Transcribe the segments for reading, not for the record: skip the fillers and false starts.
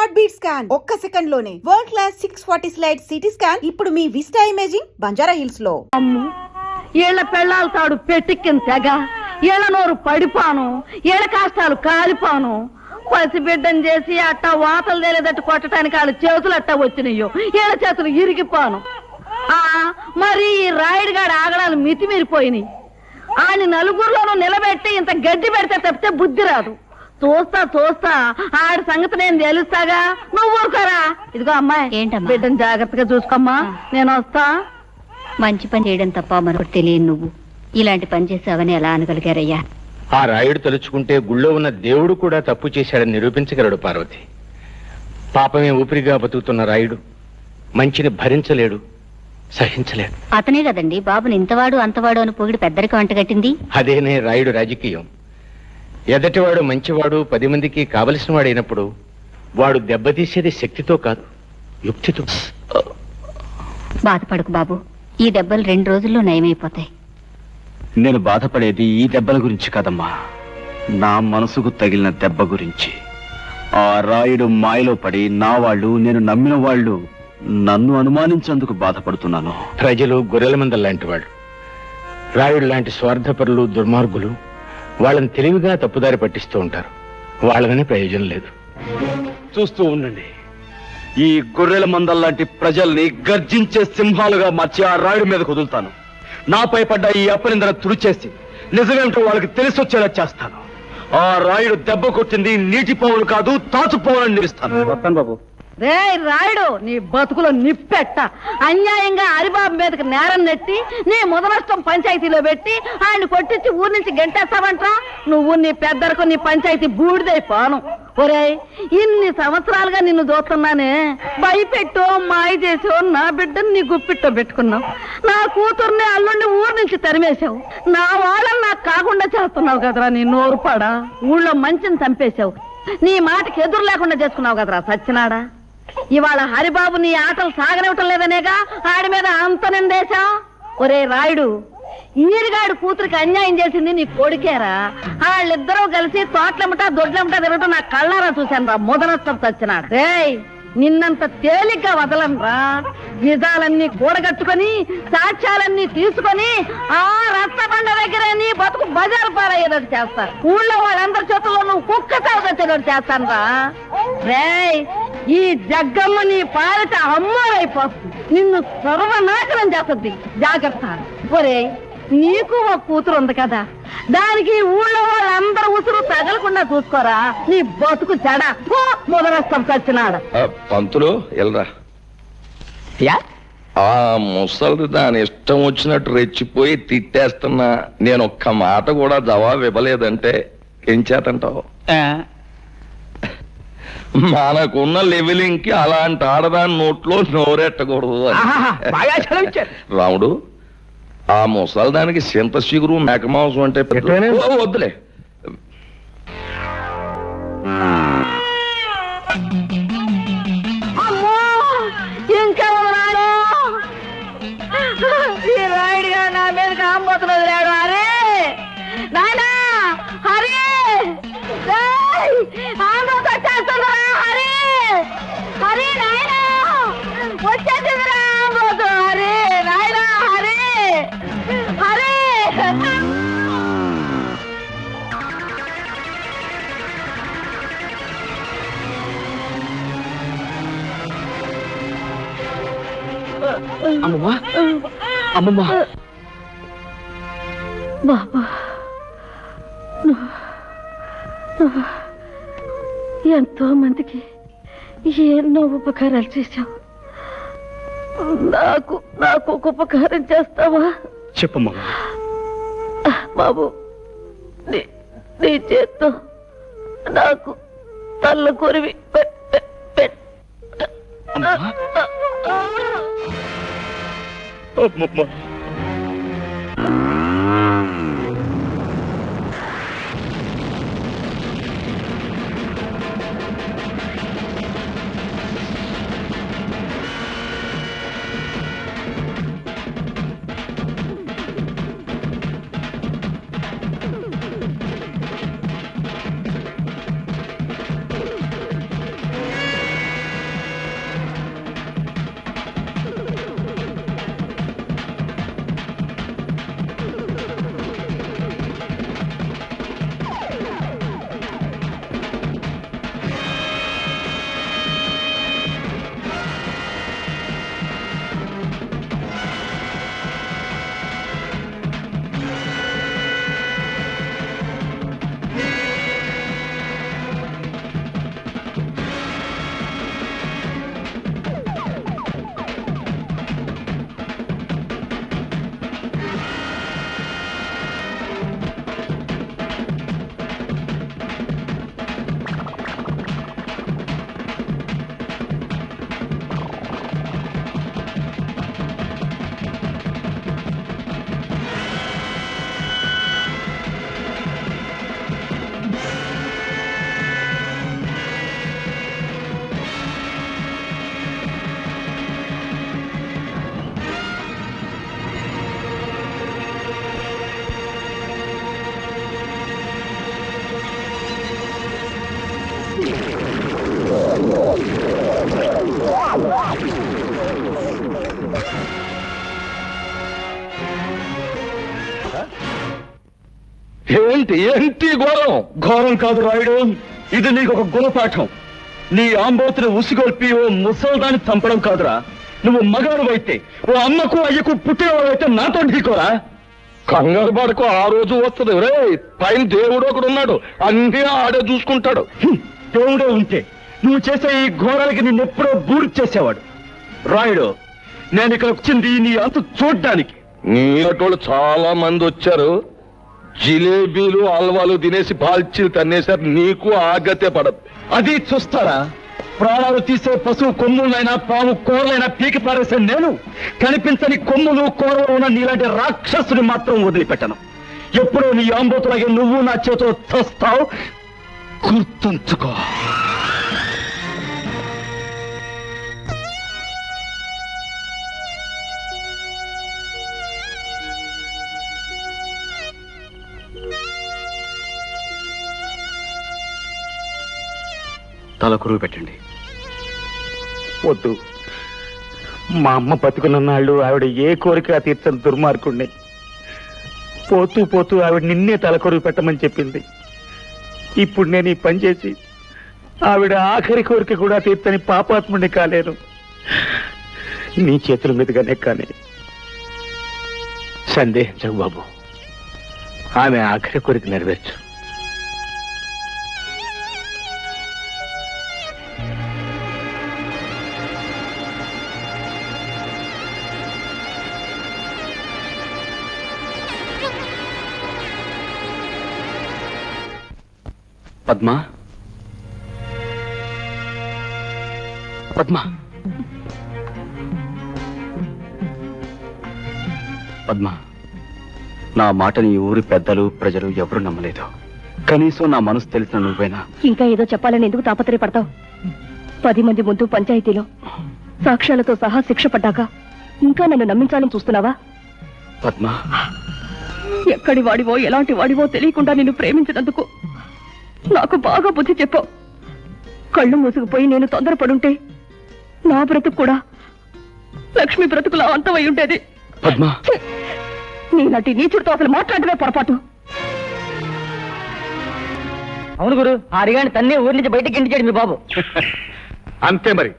Heart beat scan ఒక్క second లోనే world class 640 slide CT scan ఇప్పుడు మీ విస్టా ఇమేజింగ్ బంజారా హిల్స్ లో. అమ్ము ఏళ్ల పెళ్ళాలు తాడు పెట్టిక్కిన తెగ, ఏళ్ల నోరు పడిపాను, ఏళ్ల కాష్టాలు కాలిపాను. పసిబిడ్డను చేసి అట్ట వాతలు తేలేదట్టు కొట్టడానికి వాళ్ళ చేతులు అట్ట వచ్చినాయో, ఏళ్ల చేతులు ఇరిగిపోను. మరి ఈ రాయుడు గాడి ఆగడాలు మితిమీరిపోయినాయి. ఆయన నలుగురిలోనూ నిలబెట్టి ఇంత గడ్డి పెడితే తప్పితే బుద్ధి రాదు. చూస్తా ఆడి సంగతి నేను తెలుస్తాగా, నువ్వు ఊరుకోరా. ఇదిగో అమ్మాయి, ఏంటమ్మా బిడ్డను జాగ్రత్తగా చూసుకోమ్మా, నేను వస్తా. మంచి పని చేయడం తప్ప మరొకటి తెలియని నువ్వు ఇలాంటి పని చేసావని ఎలా అనగలిగారయ్యా? ఆ రాయుడు తలుచుకుంటే గుళ్ళో ఉన్న దేవుడు కూడా తప్పు చేశాడని నిరూపించగలడు పార్వతి. పాపమే ఊపిరిగా బతుకుతున్న రాయుడు మంచిని భరించలేడు, సహించలేడు. అతనే కదండి బాబుని ఇంతవాడు అంతవాడు అని పొగిడి పెద్దరికం అంటగట్టింది. అదేనే రాయుడు రాజకీయం. ఎదటివాడు మంచివాడు 10 మందికి కావలసిన వాడైనప్పుడు వాడు దెబ్బతీసేది శక్తితో కాదు, యుక్తితో. బాధపడకు బాబు, ఈ దెబ్బలు 2 రోజుల్లో నయమైపోతాయి. నేను బాధపడేది ఈ దెబ్బల గురించి కాదమ్మా, నా మనసుకు తగిలిన దెబ్బ గురించి. ఆ రాయుడు మాయలో పడి నా వాళ్ళు, నేను నమ్మిన వాళ్ళు నన్ను అనుమానించేందుకు బాధపడుతున్నాను. ప్రజలు గొర్రెల మందల లాంటి వాళ్ళు. రాయుడు లాంటి స్వార్థపరులు, దుర్మార్గులు వాళ్ళని తెలివిగా తప్పుదారి పట్టిస్తూ ఉంటారు. వాళ్ళని ప్రయోజనం లేదు. చూస్తూ ఉండండి, ఈ గొర్రెల మందల్లాంటి ప్రజల్ని గర్జించే సింహాలుగా మార్చి ఆ రాయుడి మీద కుదులుతాను. నాపై పడ్డ ఈ అపనిందన తుడిచేసి నిజమేంటో వాళ్ళకి తెలిసొచ్చేలా చేస్తాను. ఆ రాయుడు దెబ్బ కొట్టింది నీటి పావులు కాదు, తాచు పావులని నిలుస్తాను. వస్తాను బాబు. రే రాయుడు, నీ బతుకులో నిప్పెట్ట. అన్యాయంగా హరిబాబు మీదకి నేరం నెట్టి నీ ముదనష్టం పంచాయతీలో పెట్టి ఆయన కొట్టించి ఊరి నుంచి గంటేస్తావంట్రా. నువ్వు నీ పెద్దరకు నీ పంచాయతీ బూడిదైపోను. ఒరే, ఇన్ని సంవత్సరాలుగా నిన్ను చూస్తున్నానే, భయపెట్టో మాయ చేసో నా బిడ్డను నీ గుప్పిట్టో పెట్టుకున్నావు. నా కూతుర్ని అల్లుడిని ఊరి నుంచి తరిమేశావు. నా వాళ్ళని నాకు కాకుండా చేస్తున్నావు కదరా నీ నోరు పడా. ఊళ్ళో మంచిని చంపేశావు. నీ మాటకి ఎదురు లేకుండా చేసుకున్నావు కదరా సచ్చినాడా. ఇవాళ హరిబాబు నీ ఆటలు సాగనివ్వటం లేదనేగా ఆడి మీద అంత నిందేశా. ఒరే రాయుడు, ఈరిగాడు కూతురికి అన్యాయం చేసింది నీ కొడుకేరా. వాళ్ళిద్దరూ కలిసి తోటలెమ్మటా దొడ్లెమ్మటా తిరగటం నా కళ్ళారా చూశాను రా ముదనష్టం చచ్చినాడు. రేయ్, నిన్నంత తేలిగ్గా వదలనరా. నిజాలన్నీ కూడగట్టుకుని సాక్ష్యాలన్నీ తీసుకొని ఆ రచ్చబండ దగ్గర నీ బతుకు బజారు పారయ్యేటట్టు చేస్తారు. ఊళ్ళో వాళ్ళందరి చేతుల్లో నువ్వు కుక్క తాగొచ్చేటట్టు చేస్తాను రా. రేయ్, ఈ జగ్గమ్మ నీ పాలిట అమ్మోరైపోతుంది, నిన్ను సర్వనాశనం చేస్తుంది. జాగ్రత్త. ఒరే, నీకు ఒక కూతురు ఉంది కదా, దానికి ఊళ్ళో వాళ్ళందరూ ఉసురు తగలకుండా చూసుకోరా. నీ బతుకు చెడ మొదలస్తాం చచ్చినాడు. పంతులు ఎల్రా. ఆ ముసలి దాని ఇష్టం వచ్చినట్టు రెచ్చిపోయి తిట్టేస్తున్నా. నేను ఒక్క మాట కూడా జవాబు ఇవ్వలేదంటే ఏం చేతంటావు? మనకున్న లెవెలింగ్ కి అలాంటి ఆడదాని నోట్లో నోరెట్టకూడదు. రాముడు, ఆ ముసల్దానికి చింత చిగురు మేకమాంసం అంటే వద్దులే. ఇంకా ఈ రాయుడుగా నా మీద కాంబోతున్నది రాడు. అరే నాయనా, హరి వచ్చేస్తుందిరా. హరి హరి నాయనా, వచ్చేసిందిరా ఆంబోతు. హరి నాయనా, హరి హరి. అమ్మమ్మా, అమ్మమ్మా. బాబా, ఎంతో మందికి ఎన్నో ఉపకారాలు చేశావు. నాకు ఒక ఉపకారం చేస్తావా? చెప్పమ్మా. బాబు, నీ చేత్తో నాకు తల్ల కొరివి అమ్మమ్మా. ఏంటి ఏంటి ఘోరం? ఘోరం కాదు రాయుడు, ఇది నీకు ఒక గుణపాఠం. నీ ఆంబోతుని ఉసిగొల్పి ఓ ముసల్దాన్ని చంపడం కాదురా. నువ్వు మగాడు అయితే ఓ అమ్మకు అయ్యకు పుట్టినవాడైతే నాతో ఢీకోరా. కంగారు పడకు, ఆ రోజు వస్తుంది. రే పైన దేవుడు ఒకడు ఉన్నాడు, అన్నీ ఆడే చూసుకుంటాడు. దేవుడే ఉంటే నువ్వు చేసే ఈ ఘోరాలకి నిన్నెప్పుడో బూడి చేసేవాడు. రాయుడు, నేను ఇక్కడ వచ్చింది నీ అంతు చూడ్డానికి. నీ అటోళ్ళు చాలా మంది వచ్చారు, జిలేబీలు హల్వాలు తినేసి బాల్చీలు తన్నేశారు. నీకు ఆగతే పడదు. అది చూస్తారా? ప్రాణాలు తీసే పశువు కొమ్ములైనా పాము కూరలైనా పీకి పారేసాను నేను. కనిపించని కొమ్ములు కూరలు ఉన్న నీలాంటి రాక్షసుని మాత్రం వదిలిపెట్టను. ఎప్పుడో నీ ఆంబోతులాగే నువ్వు నా చేతిలో చస్తావు, గుర్తుంచుకో. తల కురువు పెట్టండి. వద్దు, మా అమ్మ బతుకున్న నాళ్ళు ఆవిడ ఏ కోరిక తీర్చని దుర్మార్గుణ్ణి. పోతూ పోతూ ఆవిడ నిన్నే తలకొరువు పెట్టమని చెప్పింది. ఇప్పుడు నేను ఈ పని చేసి ఆవిడ ఆఖరి కోరిక కూడా తీర్చని పాపాత్ముడిని కాలేను. నీ చేతుల మీదుగానే కానీ సందేహించకు బాబు, ఆమె ఆఖరి కోరిక నెరవేర్చు. పద్మా, పద్మా, పద్మా, నా మాటని ఈ ఊరి పెద్దలు ప్రజలు ఎవరు నమ్మలేదు. కనీసం నా మనసు తెలిసిన నువ్వేనా? ఇంకా ఏదో చెప్పాలని ఎందుకు తాపత్రయపడతావు? 10 మంది ముందు పంచాయతీలో సాక్ష్యాలతో సహా శిక్ష పడ్డాక ఇంకా నన్ను నమ్మించాలని చూస్తున్నావా? పద్మా, ఎక్కడి వాడివో ఎలాంటి వాడివో తెలియకుండా నిన్ను ప్రేమించినందుకు నాకు బాగా బుద్ధి చెప్పావు. కళ్ళు మూసుకుపోయి నేను తొందరపడుంటే నా బ్రతుకు కూడా లక్ష్మి బ్రతుకులా అంతమై ఉండేది. పద్మా, నేనటి నీచుడితో అసలు మాట్లాడమే పొరపాటు. అవును గురు, ఆ అడిగాని తన్నే ఊరి నుంచి బయటకి ఇంటిచాడు మీ బాబు. అంతే మరి,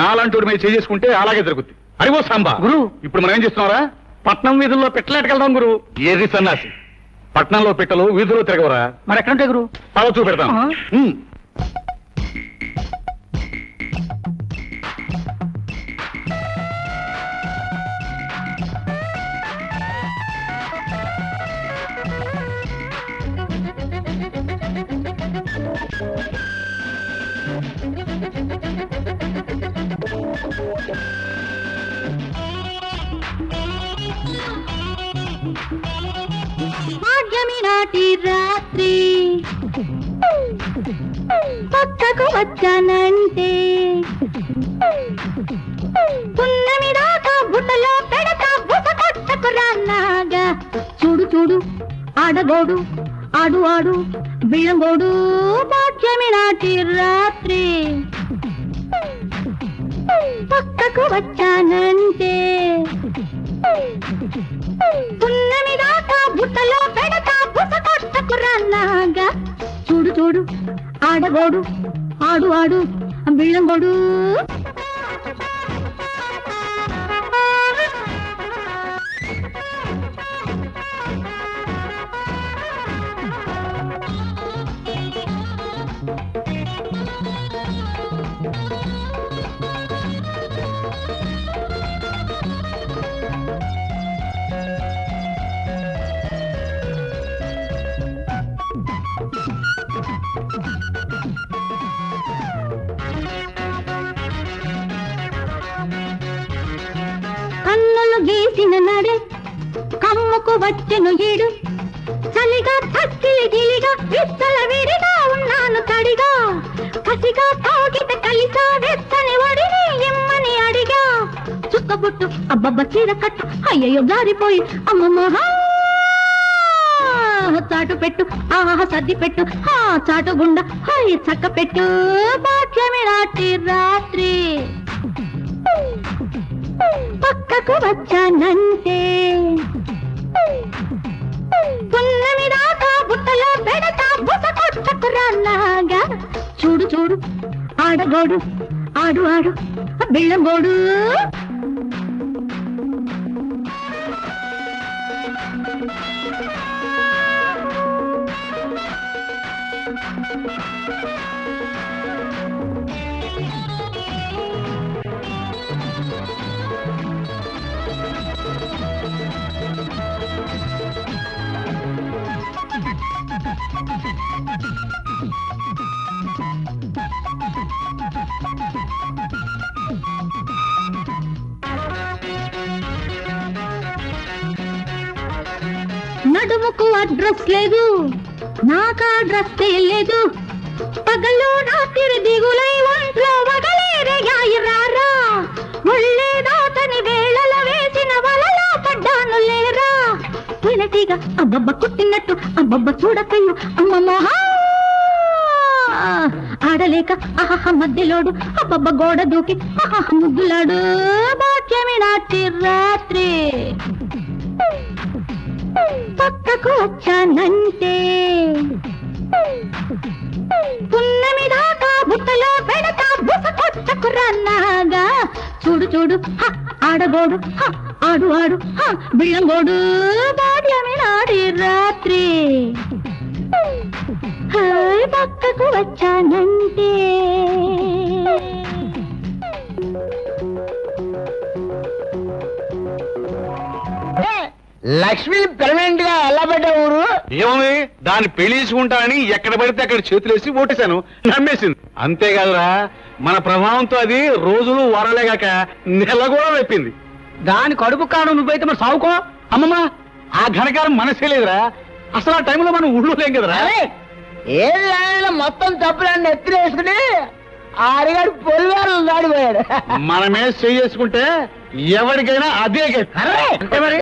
నాలంటూరు మీద చేసుకుంటే అలాగే జరుగుద్ది. అడిగో సాంబా గురు, ఇప్పుడు మనం ఏం చేస్తున్నారా? పట్నం వీధుల్లో పెట్టలేటకెళ్దాం గురు. ఏది సన్నాసి, పట్నంలో పెట్టలు వీధుల్లో తిరగవరా? మరి ఎక్కడుంటే గురు? అలా చూపెడతాం. నాటి రాత్రి పక్కకు వచ్చానంటే పున్నమి దాకా బుట్టలో పెడతా బుస కొట్టకు రాగా. చూడు చూడు ఆడగోడు ఆడు ఆడు బిళ్ళగోడు భాగ్యమి నాటి రాత్రి పక్కకు వచ్చానంటే పున్నమి దాకా బుట్టలో పెడతా బుస కొట్టకు రాగా. చూడు చూడు ఆడగోడు ఆడు ఆడు బిళ్ళగోడు. కన్నులు గీసిన నడే కమ్ముకు వచ్చెను ఈడు. చలిగా తక్కిలి గిలిగా విత్తల విడిగా ఉన్నాను తడిగా. కసిగా తాగిత కలిసా వెచ్చని ఒడిని ఇమ్మని అడిగా. చుక్కబుట్టు అబ్బబ్బ చీర కట్టు అయ్యయ్యో జారిపోయి అమ్మమ్మ చాటు పెట్టు ఆహా సర్ది పెట్టు ఆ చాటు గుండ హాయి చక్క పెట్టు భాగ్యమి నాటి రాత్రి పక్కకు వచ్చానంటే పున్నమి దాకా బుట్టలో పెడతా బుస కొట్టకురాలాగా చూడు చూడు ఆడగోడు ఆడు ఆడు బిళ్ళగోడు నడుముకు అడ్రస్ లేదు నాకు అడ్రస్ లేదు పగలు రాత్రి దిగులై ఒంట్లో వగలేరయ్యాయిరారా ఒళ్ళే దాతని వేళల వేసిన వలలో పడ్డాను లేరా వినటిగా అబ్బబ్బ కుట్టినట్టు అబ్బబ్బ చూడకయ్యు అమ్మమ్మ ఆడలేక ఆహ మధ్యలోడు అబ్బబ్బ గోడ దూకి ఆహ ముద్దులాడు భాగ్యమి నాటి రాత్రి పక్కకు వచ్చానంటే పున్నమి దాకా బుట్టలో పెడతా బుస కొట్టకురాలాగా చూడు చూడు ఆడగోడు ఆడు ఆడు బిళ్ళంగోడు భాగ్యమి నాడి రాత్రి పక్కకు వచ్చానంటే లక్ష్మి పెర్మనెంట్ గా ఎలా పెట్టా ఊరు ఏమని దాన్ని పెళ్లించుకుంటానని ఎక్కడ పడితే అక్కడ చేతులేసి ఓటేశాను, నమ్మేసింది. అంతేకాదురా, మన ప్రభావంతో అది రోజులు వారాలేగాక నెల కూడా వెప్పింది. దాని కడుపు కాను నువ్వైతే మరి సావుకో. అమ్మమ్మ, ఆ ఘనకారం మనసే లేదురా. అసలు ఆ టైంలో మనం ఊళ్ళో లేం కదరా. ఏది మొత్తం తప్పులన్నీ ఎత్తిరేసుకుని ఆరిగాడు పొలివారు దాడిపోయాడు. మనమే చేసుకుంటే ఎవరికైనా అదే మరి